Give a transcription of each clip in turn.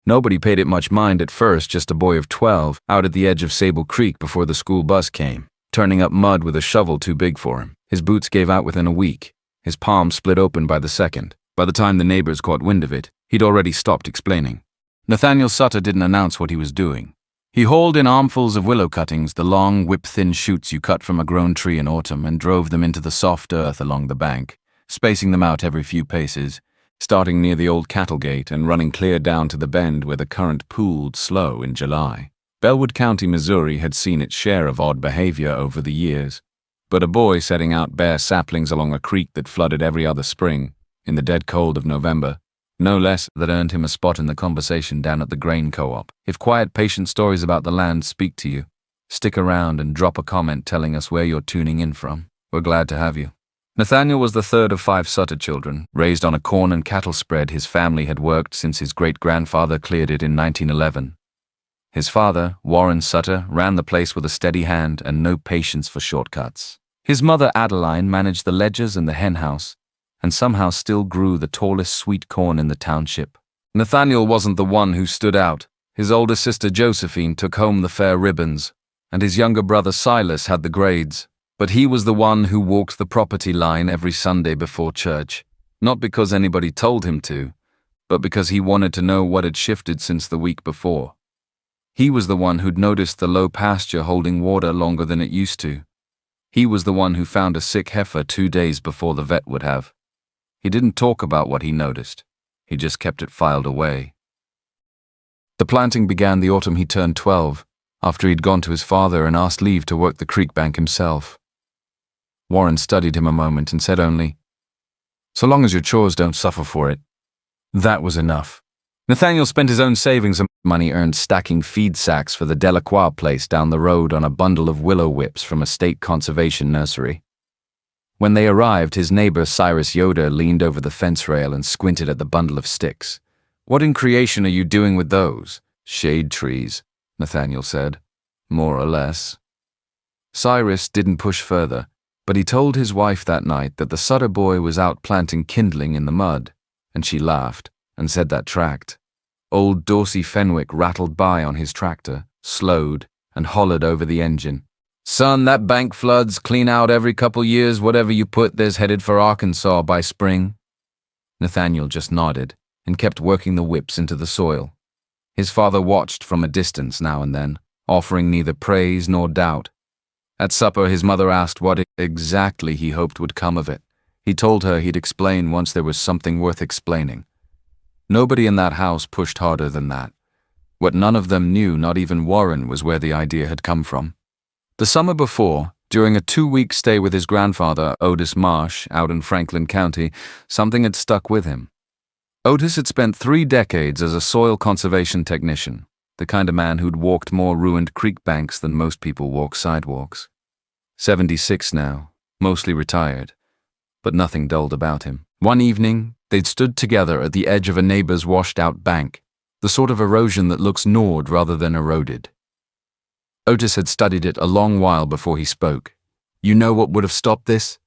Nobody paid it much mind at first, just a boy of 12 out at the edge of Sable Creek before the school bus came, turning up mud with a shovel too big for him. His boots gave out within a week. His palm split open by the second. By the time the neighbors caught wind of it, he'd already stopped explaining. Nathaniel Sutter didn't announce what he was doing. He hauled in armfuls of willow cuttings, the long, whip-thin shoots you cut from a grown tree in autumn, and drove them into the soft earth along the bank, spacing them out every few paces, starting near the old cattle gate and running clear down to the bend where the current pooled slow in July. Bellwood County, Missouri had seen its share of odd behavior over the years, but a boy setting out bare saplings along a creek that flooded every other spring, in the dead cold of November, no less, that earned him a spot in the conversation down at the grain co-op. If quiet, patient stories about the land speak to you, stick around and drop a comment telling us where you're tuning in from. We're glad to have you. Nathaniel was the third of 5 Sutter children, raised on a corn and cattle spread his family had worked since his great-grandfather cleared it in 1911. His father, Warren Sutter, ran the place with a steady hand and no patience for shortcuts. His mother, Adeline, managed the ledgers and the hen house, and somehow still grew the tallest sweet corn in the township. Nathaniel wasn't the one who stood out. His older sister Josephine took home the fair ribbons, and his younger brother Silas had the grades. But he was the one who walked the property line every Sunday before church, not because anybody told him to, but because he wanted to know what had shifted since the week before. He was the one who'd noticed the low pasture holding water longer than it used to. He was the one who found a sick heifer 2 days before the vet would have. He didn't talk about what he noticed. He just kept it filed away. The planting began the autumn he turned 12, after he'd gone to his father and asked leave to work the creek bank himself. Warren studied him a moment and said only, "So long as your chores don't suffer for it." That was enough. Nathaniel spent his own savings and money earned stacking feed sacks for the Delacroix place down the road on a bundle of willow whips from a state conservation nursery. When they arrived, his neighbor Cyrus Yoder leaned over the fence rail and squinted at the bundle of sticks. "What in creation are you doing with those?" "Shade trees," Nathaniel said. "More or less." Cyrus didn't push further, but he told his wife that night that the Sutter boy was out planting kindling in the mud, and she laughed and said that tracked. Old Dorsey Fenwick rattled by on his tractor, slowed, and hollered over the engine. "Son, that bank floods clean out every couple years. Whatever you put, there's headed for Arkansas by spring." Nathaniel just nodded and kept working the whips into the soil. His father watched from a distance now and then, offering neither praise nor doubt. At supper, his mother asked what exactly he hoped would come of it. He told her he'd explain once there was something worth explaining. Nobody in that house pushed harder than that. What none of them knew, not even Warren, was where the idea had come from. The summer before, during a 2-week stay with his grandfather, Otis Marsh, out in Franklin County, something had stuck with him. Otis had spent 3 decades as a soil conservation technician, the kind of man who'd walked more ruined creek banks than most people walk sidewalks. 76 now, mostly retired, but nothing dulled about him. One evening, they'd stood together at the edge of a neighbor's washed-out bank, the sort of erosion that looks gnawed rather than eroded. Otis had studied it a long while before he spoke. "You know what would have stopped this?"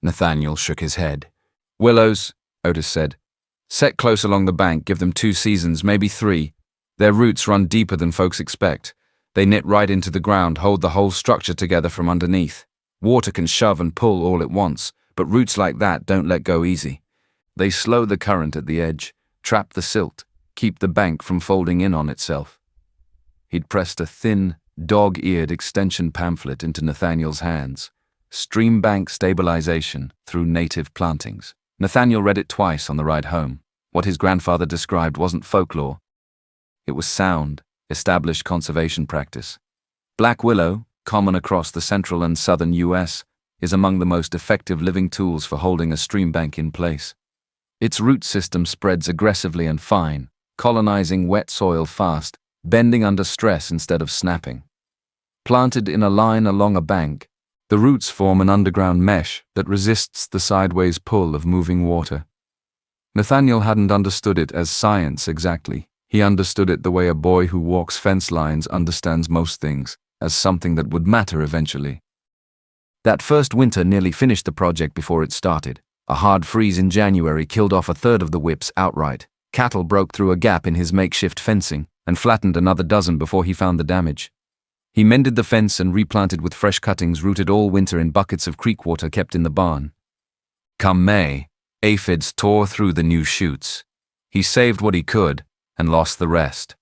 Nathaniel shook his head. "Willows," Otis said. "Set close along the bank, give them 2 seasons, maybe 3. Their roots run deeper than folks expect. They knit right into the ground, hold the whole structure together from underneath. Water can shove and pull all at once, but roots like that don't let go easy. They slow the current at the edge, trap the silt, keep the bank from folding in on itself." He'd pressed a thin, dog-eared extension pamphlet into Nathaniel's hands. Stream Bank Stabilization Through Native Plantings. Nathaniel read it twice on the ride home. What his grandfather described wasn't folklore. It was sound, established conservation practice. Black willow, common across the central and southern U.S., is among the most effective living tools for holding a stream bank in place. Its root system spreads aggressively and fine, colonizing wet soil fast, bending under stress instead of snapping. Planted in a line along a bank, the roots form an underground mesh that resists the sideways pull of moving water. Nathaniel hadn't understood it as science exactly. He understood it the way a boy who walks fence lines understands most things, as something that would matter eventually. That first winter nearly finished the project before it started. A hard freeze in January killed off 1/3 of the whips outright. Cattle broke through a gap in his makeshift fencing and flattened another dozen before he found the damage. He mended the fence and replanted with fresh cuttings rooted all winter in buckets of creek water kept in the barn. Come May, aphids tore through the new shoots. He saved what he could and lost the rest.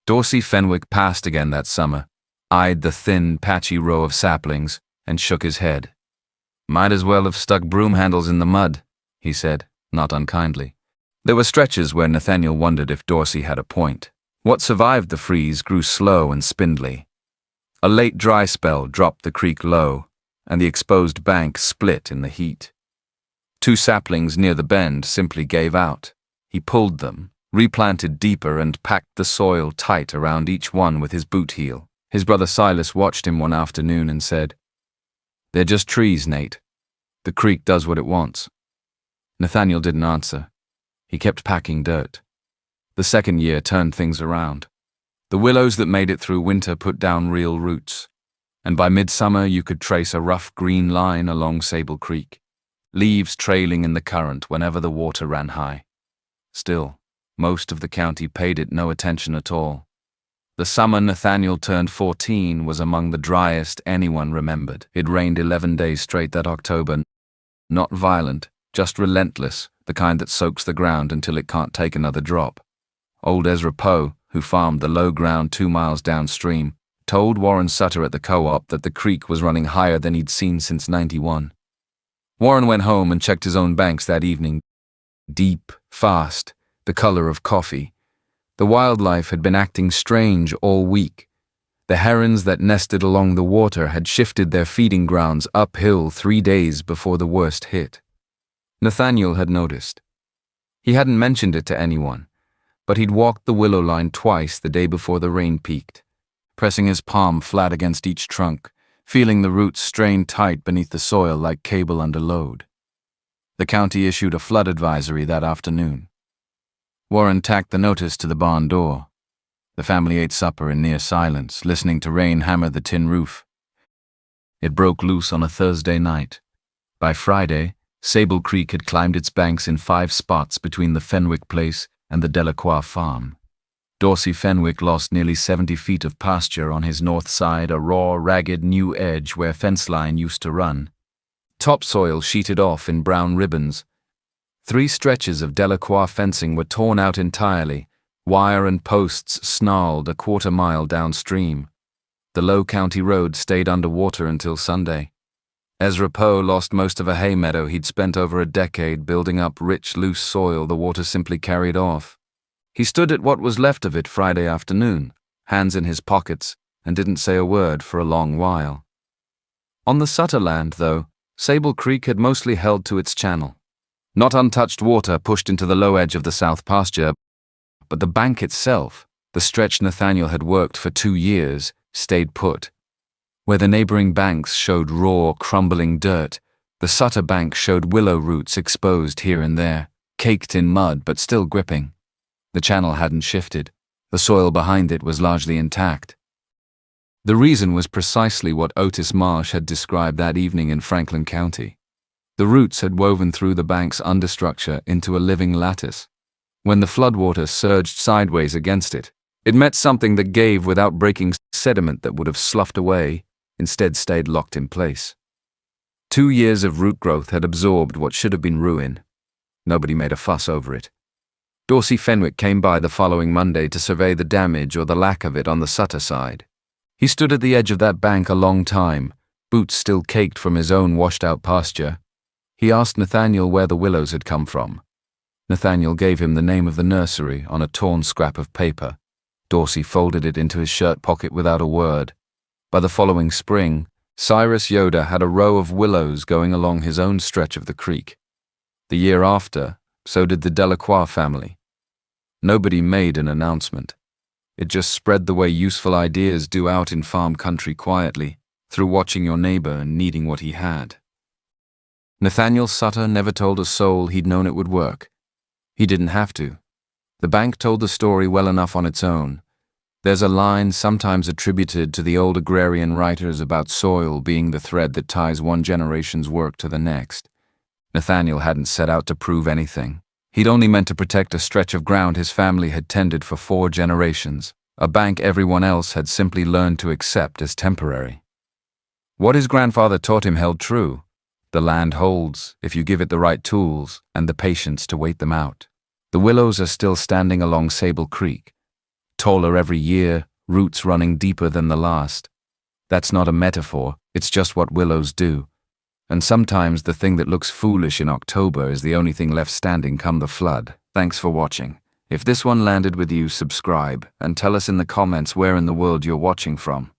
Dorsey Fenwick passed again that summer, eyed the thin, patchy row of saplings, and shook his head. Might as well have stuck broom handles in the mud, he said, not unkindly. There were stretches where Nathaniel wondered if Dorsey had a point. What survived the freeze grew slow and spindly. A late dry spell dropped the creek low, and the exposed bank split in the heat. 2 saplings near the bend simply gave out. He pulled them, replanted deeper, and packed the soil tight around each one with his boot heel. His brother Silas watched him one afternoon and said, "They're just trees, Nate. The creek does what it wants." Nathaniel didn't answer. He kept packing dirt. The second year turned things around. The willows that made it through winter put down real roots, and by midsummer you could trace a rough green line along Sable Creek, leaves trailing in the current whenever the water ran high. Still, most of the county paid it no attention at all. The summer Nathaniel turned 14 was among the driest anyone remembered. It rained 11 days straight that October. Not violent, just relentless, the kind that soaks the ground until it can't take another drop. Old Ezra Poe, who farmed the low ground 2 miles downstream, told Warren Sutter at the co-op that the creek was running higher than he'd seen since '91. Warren went home and checked his own banks that evening. Deep, fast, the color of coffee. The wildlife had been acting strange all week. The herons that nested along the water had shifted their feeding grounds uphill 3 days before the worst hit. Nathaniel had noticed. He hadn't mentioned it to anyone, but he'd walked the willow line twice the day before the rain peaked, pressing his palm flat against each trunk, feeling the roots strain tight beneath the soil like cable under load. The county issued a flood advisory that afternoon. Warren tacked the notice to the barn door. The family ate supper in near silence, listening to rain hammer the tin roof. It broke loose on a Thursday night. By Friday, Sable Creek had climbed its banks in 5 spots between the Fenwick place and the Delacroix farm. Dorsey Fenwick lost nearly 70 feet of pasture on his north side, a raw, ragged new edge where fence line used to run. Topsoil sheeted off in brown ribbons. 3 stretches of Delacroix fencing were torn out entirely, wire and posts snarled a 1/4 mile downstream. The low county road stayed underwater until Sunday. Ezra Poe lost most of a hay meadow he'd spent over a decade building up rich, loose soil the water simply carried off. He stood at what was left of it Friday afternoon, hands in his pockets, and didn't say a word for a long while. On the Sutter land, though, Sable Creek had mostly held to its channel. Not untouched water pushed into the low edge of the south pasture, but the bank itself, the stretch Nathaniel had worked for 2 years, stayed put. Where the neighboring banks showed raw, crumbling dirt, the Sutter bank showed willow roots exposed here and there, caked in mud but still gripping. The channel hadn't shifted. The soil behind it was largely intact. The reason was precisely what Otis Marsh had described that evening in Franklin County. The roots had woven through the bank's understructure into a living lattice. When the floodwater surged sideways against it, it met something that gave without breaking sediment that would have sloughed away, instead stayed locked in place. 2 years of root growth had absorbed what should have been ruin. Nobody made a fuss over it. Dorsey Fenwick came by the following Monday to survey the damage or the lack of it on the Sutter side. He stood at the edge of that bank a long time, boots still caked from his own washed-out pasture. He asked Nathaniel where the willows had come from. Nathaniel gave him the name of the nursery on a torn scrap of paper. Dorsey folded it into his shirt pocket without a word. By the following spring, Cyrus Yoder had a row of willows going along his own stretch of the creek. The year after, so did the Delacroix family. Nobody made an announcement. It just spread the way useful ideas do out in farm country quietly, through watching your neighbor and needing what he had. Nathaniel Sutter never told a soul he'd known it would work. He didn't have to. The bank told the story well enough on its own. There's a line sometimes attributed to the old agrarian writers about soil being the thread that ties one generation's work to the next. Nathaniel hadn't set out to prove anything. He'd only meant to protect a stretch of ground his family had tended for 4 generations, a bank everyone else had simply learned to accept as temporary. What his grandfather taught him held true. The land holds if you give it the right tools and the patience to wait them out. The willows are still standing along Sable Creek, taller every year, roots running deeper than the last. That's not a metaphor, it's just what willows do. And sometimes the thing that looks foolish in October is the only thing left standing come the flood. Thanks for watching. If this one landed with you, subscribe and tell us in the comments where in the world you're watching from.